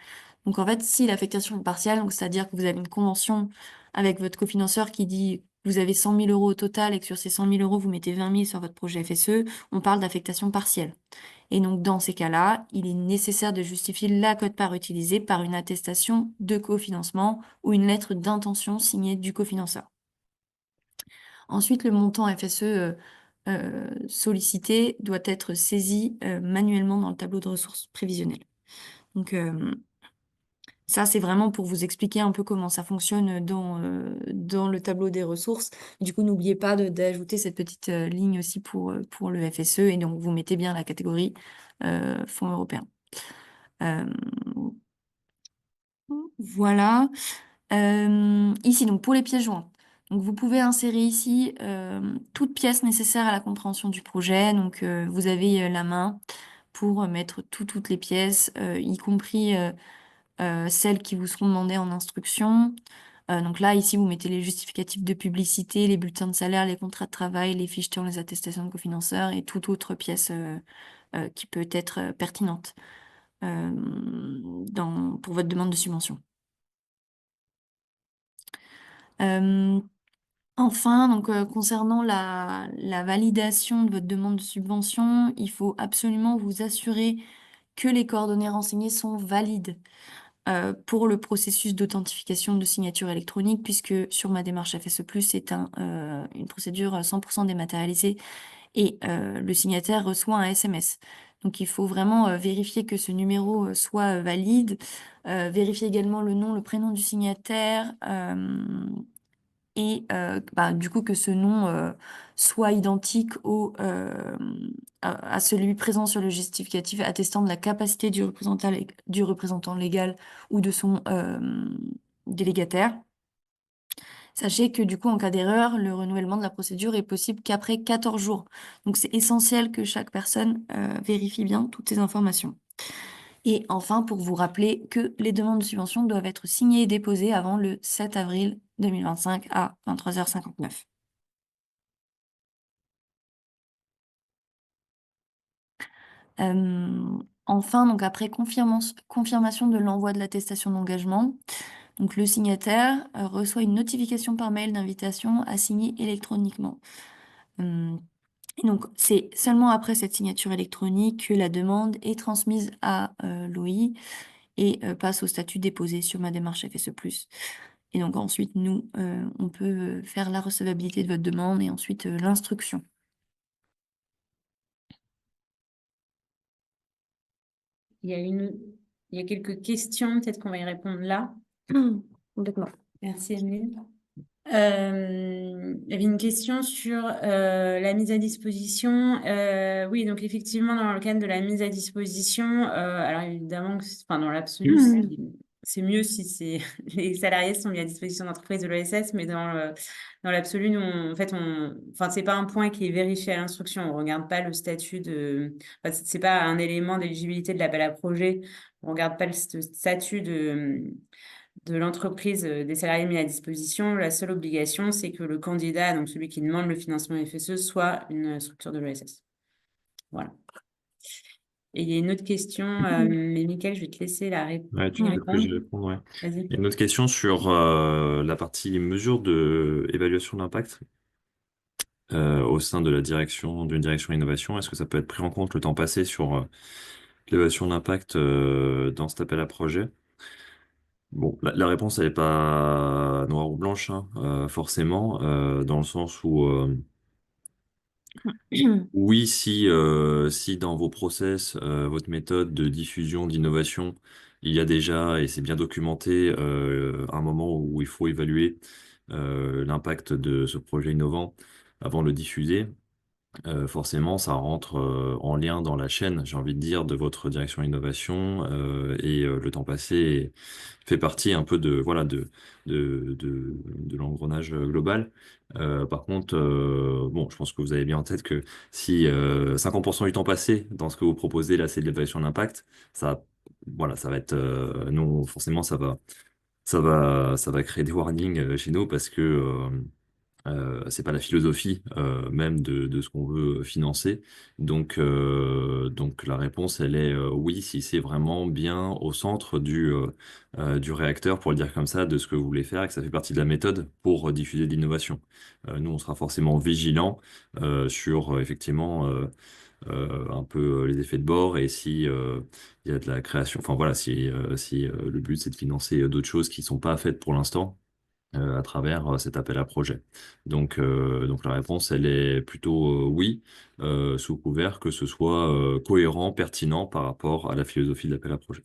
Donc en fait, si l'affectation est partielle, donc c'est-à-dire que vous avez une convention avec votre cofinanceur qui dit que vous avez 100 000 euros au total et que sur ces 100 000 euros, vous mettez 20 000 sur votre projet FSE, on parle d'affectation partielle. Et donc dans ces cas-là, il est nécessaire de justifier la quote-part utilisée par une attestation de cofinancement ou une lettre d'intention signée du cofinanceur. Ensuite, le montant FSE sollicité doit être saisi manuellement dans le tableau de ressources prévisionnelles. Donc ça, c'est vraiment pour vous expliquer un peu comment ça fonctionne dans le tableau des ressources. Du coup, n'oubliez pas d'ajouter cette petite ligne aussi pour le FSE et donc vous mettez bien la catégorie fonds européens. Euh, voilà. Ici, donc pour les pièces jointes. Donc vous pouvez insérer ici toute pièce nécessaire à la compréhension du projet. Donc vous avez la main pour mettre toutes les pièces, y compris celles qui vous seront demandées en instruction. Donc là, ici, vous mettez les justificatifs de publicité, les bulletins de salaire, les contrats de travail, les fichetures, les attestations de cofinanceurs et toute autre pièce qui peut être pertinente pour votre demande de subvention. Enfin, donc concernant la validation de votre demande de subvention, il faut absolument vous assurer que les coordonnées renseignées sont valides pour le processus d'authentification de signature électronique, puisque sur ma démarche FSE+, c'est une procédure 100% dématérialisée et le signataire reçoit un SMS. Donc il faut vraiment vérifier que ce numéro soit valide, vérifier également le nom, le prénom du signataire, et du coup que ce nom soit identique à celui présent sur le justificatif attestant de la capacité du représentant légal ou de son délégataire. Sachez que du coup, en cas d'erreur, le renouvellement de la procédure est possible qu'après 14 jours. Donc c'est essentiel que chaque personne vérifie bien toutes ces informations. Et enfin, pour vous rappeler que les demandes de subvention doivent être signées et déposées avant le 7 avril 2025 à 23h59. Enfin, donc après confirmation de l'envoi de l'attestation d'engagement, donc le signataire reçoit une notification par mail d'invitation à signer électroniquement. Et donc, c'est seulement après cette signature électronique que la demande est transmise à l'OI et passe au statut déposé sur ma démarche FSE+. Et donc ensuite, nous, on peut faire la recevabilité de votre demande et ensuite l'instruction. Il y a quelques questions, peut-être qu'on va y répondre là. Complètement. Merci, Emeline. Il y avait une question sur la mise à disposition. Oui, donc effectivement, dans le cadre de la mise à disposition, alors évidemment, dans l'absolu, c'est mieux si les salariés sont mis à disposition d'entreprise de l'ESS, mais dans l'absolu, nous, c'est pas un point qui est vérifié à l'instruction. On regarde pas le statut c'est pas un élément d'éligibilité de l'appel à projet. On regarde pas le statut de l'entreprise des salariés mis à disposition. La seule obligation, c'est que le candidat, donc celui qui demande le financement FSE, soit une structure de l'ESS. Voilà. Et il y a une autre question, mais Mickaël, je vais te laisser Ouais, tu y peux répondre. y répondre, ouais. Vas-y. Il y a une autre question sur la partie mesure de évaluation d'impact au sein de d'une direction innovation. Est-ce que ça peut être pris en compte le temps passé sur l'évaluation d'impact dans cet appel à projet? Bon, la réponse, elle n'est pas noire ou blanche, hein, forcément, dans le sens où, oui, si dans vos process, votre méthode de diffusion, d'innovation, il y a déjà, et c'est bien documenté, un moment où il faut évaluer l'impact de ce projet innovant avant de le diffuser. Forcément, ça rentre en lien dans la chaîne, j'ai envie de dire, de votre direction innovation et le temps passé fait partie un peu de voilà de l'engrenage global. Par contre, bon, je pense que vous avez bien en tête que si 50% du temps passé dans ce que vous proposez là, c'est de l'évaluation d'impact, ça voilà, ça va être non forcément ça va créer des warnings chez nous parce que c'est pas la philosophie même de ce qu'on veut financer. Donc la réponse, elle est oui, si c'est vraiment bien au centre du réacteur, pour le dire comme ça, de ce que vous voulez faire et que ça fait partie de la méthode pour diffuser de l'innovation. Nous, on sera forcément vigilant sur effectivement un peu les effets de bord et si il y a de la création. Enfin voilà, si le but c'est de financer d'autres choses qui sont pas faites pour l'instant à travers cet appel à projet. Donc la réponse, elle est plutôt oui, sous couvert que ce soit cohérent, pertinent par rapport à la philosophie de l'appel à projet.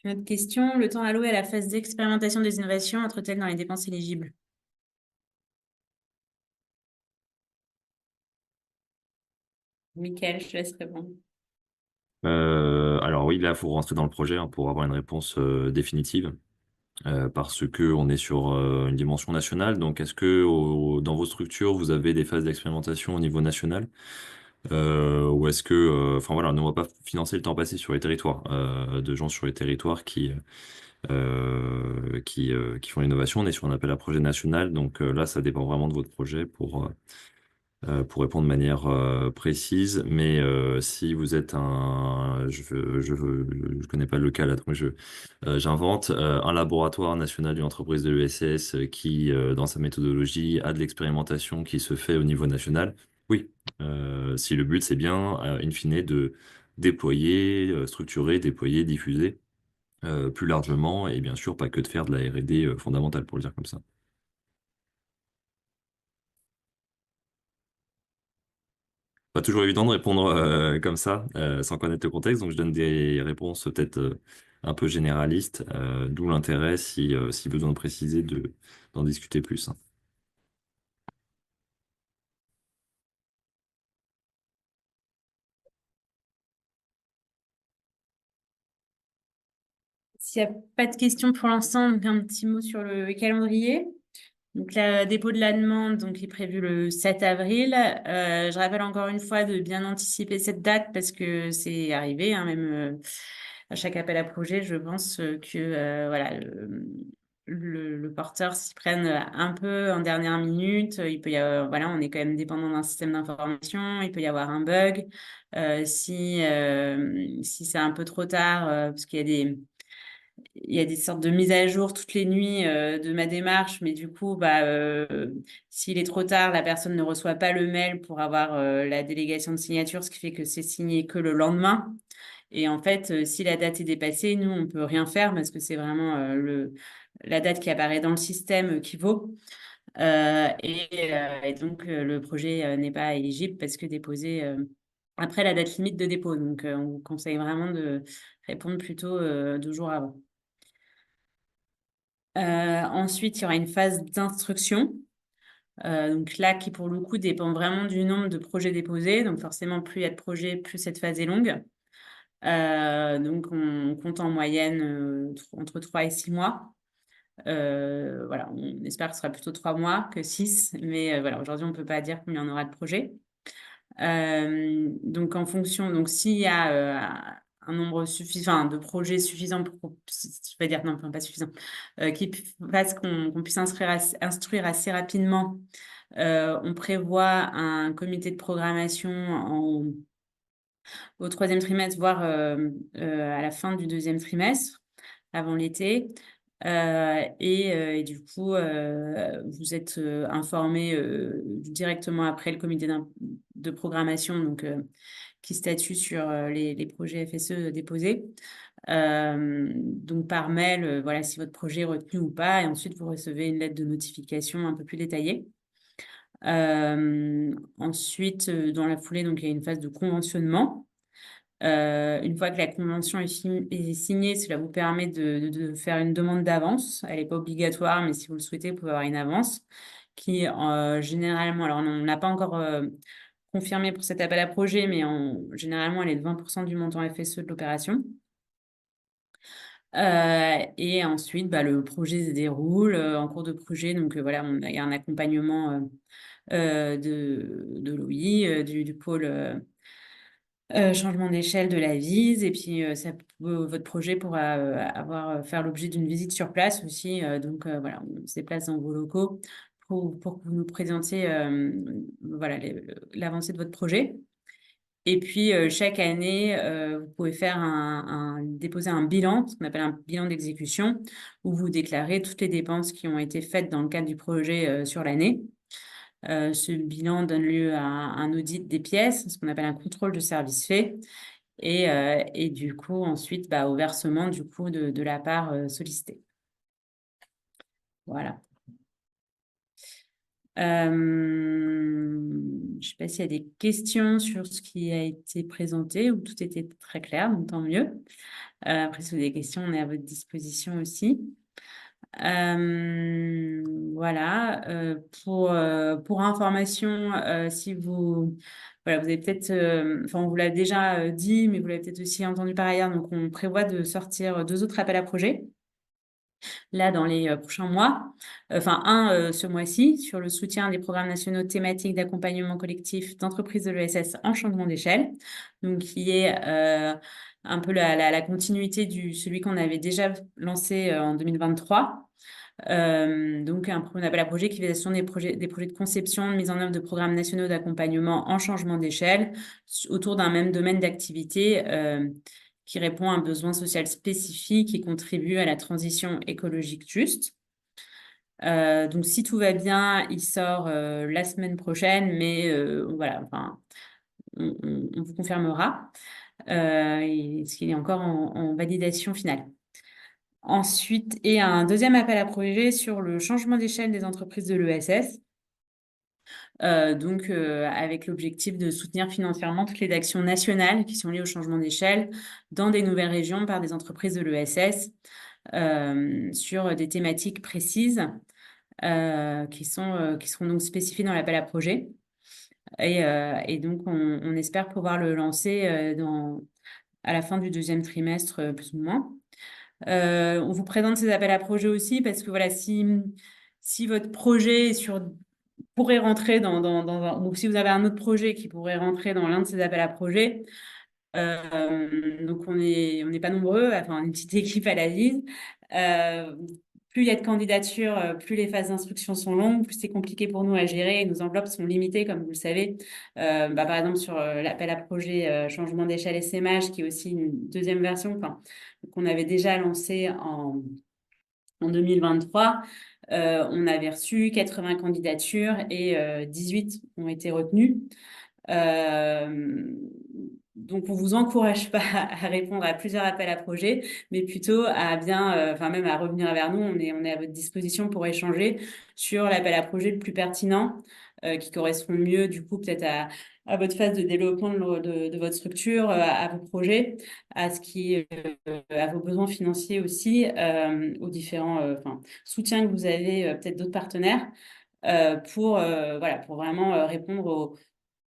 Une autre question, le temps alloué à la phase d'expérimentation des innovations entre-t-elle dans les dépenses éligibles? Mickaël, je te laisse répondre. Alors oui, là, il faut rentrer dans le projet hein, pour avoir une réponse définitive. Parce que on est sur une dimension nationale. Donc, est-ce que dans vos structures, vous avez des phases d'expérimentation au niveau national? Ou est-ce que, enfin voilà, nous on va pas financer le temps passé sur les territoires, de gens sur les territoires qui font l'innovation. On est sur un appel à projet national, donc là, ça dépend vraiment de votre projet pour répondre de manière précise. Mais si vous êtes je connais pas le cas là, donc j'invente un laboratoire national d'une entreprise de l'ESS qui, dans sa méthodologie, a de l'expérimentation qui se fait au niveau national. Oui, si le but c'est bien, in fine, de déployer, structurer, déployer, diffuser plus largement, et bien sûr pas que de faire de la R&D fondamentale, pour le dire comme ça. Pas toujours évident de répondre comme ça, sans connaître le contexte, donc je donne des réponses peut-être un peu généralistes, d'où l'intérêt, si besoin de préciser, d'en discuter plus, hein. S'il n'y a pas de questions pour l'instant, donc un petit mot sur le calendrier. Donc, le dépôt de la demande donc, est prévu le 7 avril. Je rappelle encore une fois de bien anticiper cette date parce que c'est arrivé, hein, même à chaque appel à projet, je pense que voilà, le porteur s'y prenne un peu en dernière minute. Il peut y avoir, voilà, on est quand même dépendant d'un système d'information. Il peut y avoir un bug. Si c'est un peu trop tard, parce qu'il y a des sortes de mises à jour toutes les nuits de ma démarche, mais du coup, s'il est trop tard, la personne ne reçoit pas le mail pour avoir la délégation de signature, ce qui fait que c'est signé que le lendemain. Et en fait, si la date est dépassée, nous, on peut rien faire parce que c'est vraiment la date qui apparaît dans le système qui vaut. Et donc, le projet n'est pas éligible parce que déposé après la date limite de dépôt. Donc, on vous conseille vraiment de répondre plutôt 2 jours avant. Ensuite, il y aura une phase d'instruction. Donc là, qui pour le coup dépend vraiment du nombre de projets déposés. Donc forcément, plus il y a de projets, plus cette phase est longue. Donc on compte en moyenne entre 3 et 6 mois. Voilà, on espère que ce sera plutôt 3 mois que 6. Mais voilà, aujourd'hui, on ne peut pas dire combien on aura de projets. Donc en fonction, donc s'il y a un nombre suffisant de projets suffisants pour, je vais dire non, enfin, pas suffisant, qui fasse qu'on puisse instruire assez rapidement, on prévoit un comité de programmation au 3e trimestre, voire à la fin du 2e trimestre, avant l'été. Et du coup, vous êtes informé directement après le comité de programmation donc, qui statue sur les projets FSE déposés. Donc par mail, voilà, si votre projet est retenu ou pas, et ensuite vous recevez une lettre de notification un peu plus détaillée. Ensuite, dans la foulée, donc, il y a une phase de conventionnement. Une fois que la convention est signée, cela vous permet de faire une demande d'avance. Elle n'est pas obligatoire, mais si vous le souhaitez, vous pouvez avoir une avance qui, généralement, alors on n'a pas encore confirmé pour cet appel à projet, mais généralement, elle est de 20% du montant FSE de l'opération. Et ensuite, le projet se déroule en cours de projet. Donc, voilà, il y a un accompagnement de l'OI, du pôle changement d'échelle de la vise. Et puis, votre projet pourra faire l'objet d'une visite sur place aussi. Donc, voilà, on se déplace dans vos locaux pour que vous nous présentiez voilà, l'avancée de votre projet. Et puis, chaque année, vous pouvez déposer un bilan, ce qu'on appelle un bilan d'exécution, où vous déclarez toutes les dépenses qui ont été faites dans le cadre du projet sur l'année. Ce bilan donne lieu à un audit des pièces, ce qu'on appelle un contrôle de service fait, et du coup, ensuite, au versement du coup, de la part sollicitée. Voilà. Je ne sais pas s'il y a des questions sur ce qui a été présenté ou tout était très clair, donc tant mieux. Après, si vous avez des questions, on est à votre disposition aussi. Voilà. Pour information, si vous avez peut-être, on vous l'a déjà dit, mais vous l'avez peut-être aussi entendu par ailleurs, donc on prévoit de sortir 2 autres appels à projets là dans les prochains mois. Ce mois-ci, sur le soutien des programmes nationaux thématiques d'accompagnement collectif d'entreprises de l'ESS en changement d'échelle, donc qui est un peu la continuité de celui qu'on avait déjà lancé en 2023. Donc, un appel à projet qui vise à des projets de conception, de mise en œuvre de programmes nationaux d'accompagnement en changement d'échelle autour d'un même domaine d'activité qui répond à un besoin social spécifique et contribue à la transition écologique juste. Donc, si tout va bien, il sort la semaine prochaine, mais voilà, on vous confirmera. Parce qu'il est encore en validation finale. Ensuite, et un deuxième appel à projet sur le changement d'échelle des entreprises de l'ESS. Avec l'objectif de soutenir financièrement toutes les actions nationales qui sont liées au changement d'échelle dans des nouvelles régions par des entreprises de l'ESS sur des thématiques précises qui seront donc spécifiées dans l'appel à projet. Et donc, on espère pouvoir le lancer à la fin du 2e trimestre, plus ou moins. On vous présente ces appels à projets aussi parce que voilà, si votre projet pourrait rentrer donc si vous avez un autre projet qui pourrait rentrer dans l'un de ces appels à projets, donc on n'est pas nombreux, on est une petite équipe à la VISE. Plus il y a de candidatures, plus les phases d'instruction sont longues, plus c'est compliqué pour nous à gérer. Et nos enveloppes sont limitées, comme vous le savez. Par exemple, sur l'appel à projet changement d'échelle SMH, qui est aussi une deuxième version qu'on avait déjà lancée en 2023, on avait reçu 80 candidatures et 18 ont été retenues. Donc, on vous encourage pas à répondre à plusieurs appels à projets, mais plutôt à même à revenir vers nous. On est à votre disposition pour échanger sur l'appel à projet le plus pertinent, qui correspond mieux, du coup, peut-être à votre phase de développement de votre structure, à vos projets, à vos besoins financiers aussi, aux différents soutiens que vous avez, peut-être d'autres partenaires, pour vraiment répondre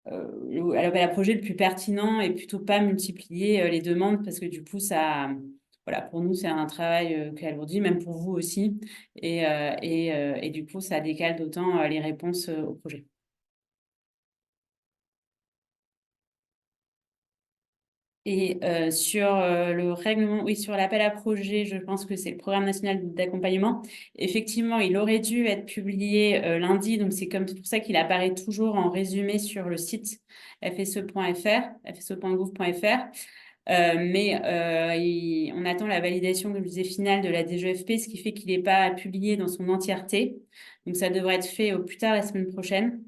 à l'appel à projet le plus pertinent et plutôt pas multiplier les demandes parce que du coup, pour nous, c'est un travail qui alourdit, même pour vous aussi. Et du coup, ça décale d'autant les réponses au projet. Et sur le règlement, oui, sur l'appel à projet, je pense que c'est le programme national d'accompagnement. Effectivement, il aurait dû être publié lundi, donc c'est pour ça qu'il apparaît toujours en résumé sur le site fse.fr, fse.gouv.fr. Mais on attend la validation de l'usage final de la DGFP, ce qui fait qu'il n'est pas publié dans son entièreté. Donc ça devrait être fait au plus tard la semaine prochaine.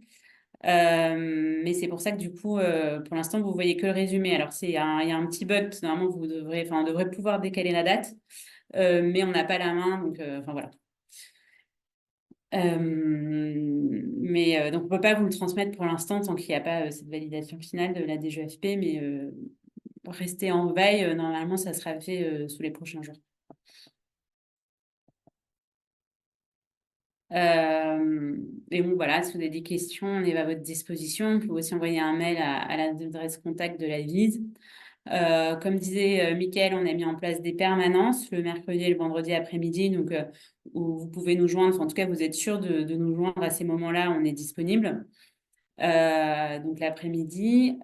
Mais c'est pour ça que du coup, pour l'instant, vous voyez que le résumé. Alors, il y a un petit bug, parce que normalement, on devrait pouvoir décaler la date, mais on n'a pas la main, donc enfin voilà. Donc, on ne peut pas vous le transmettre pour l'instant tant qu'il n'y a pas cette validation finale de la DGFP, mais restez en veille. Normalement, ça sera fait sous les prochains jours. Et bon, voilà, si vous avez des questions, on est à votre disposition. Vous pouvez aussi envoyer un mail à l'adresse contact de la VISE. Comme disait Mickaël, on a mis en place des permanences le mercredi et le vendredi après-midi, donc où vous pouvez nous joindre. Enfin, en tout cas, vous êtes sûr de nous joindre à ces moments-là, on est disponible. Donc l'après-midi.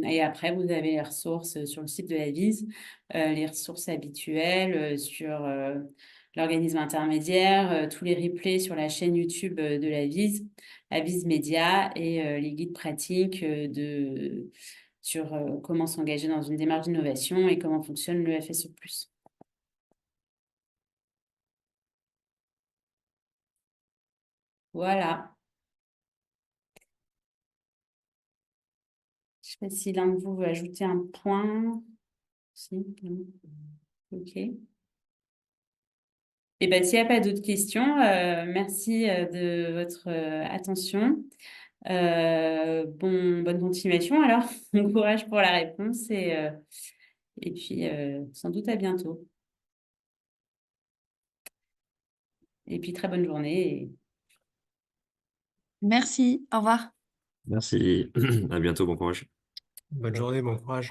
Et après, vous avez les ressources sur le site de la VISE, les ressources habituelles sur l'organisme intermédiaire, tous les replays sur la chaîne YouTube de la VISE Média et les guides pratiques sur comment s'engager dans une démarche d'innovation et comment fonctionne le FSE+. Voilà. Je ne sais pas si l'un de vous veut ajouter un point. Si, non. OK. Et bien, s'il n'y a pas d'autres questions, merci de votre attention. Bonne continuation alors. Bon courage pour la réponse et puis sans doute à bientôt. Et puis très bonne journée. Merci, au revoir. Merci. À bientôt, bon courage. Bonne journée, bon courage.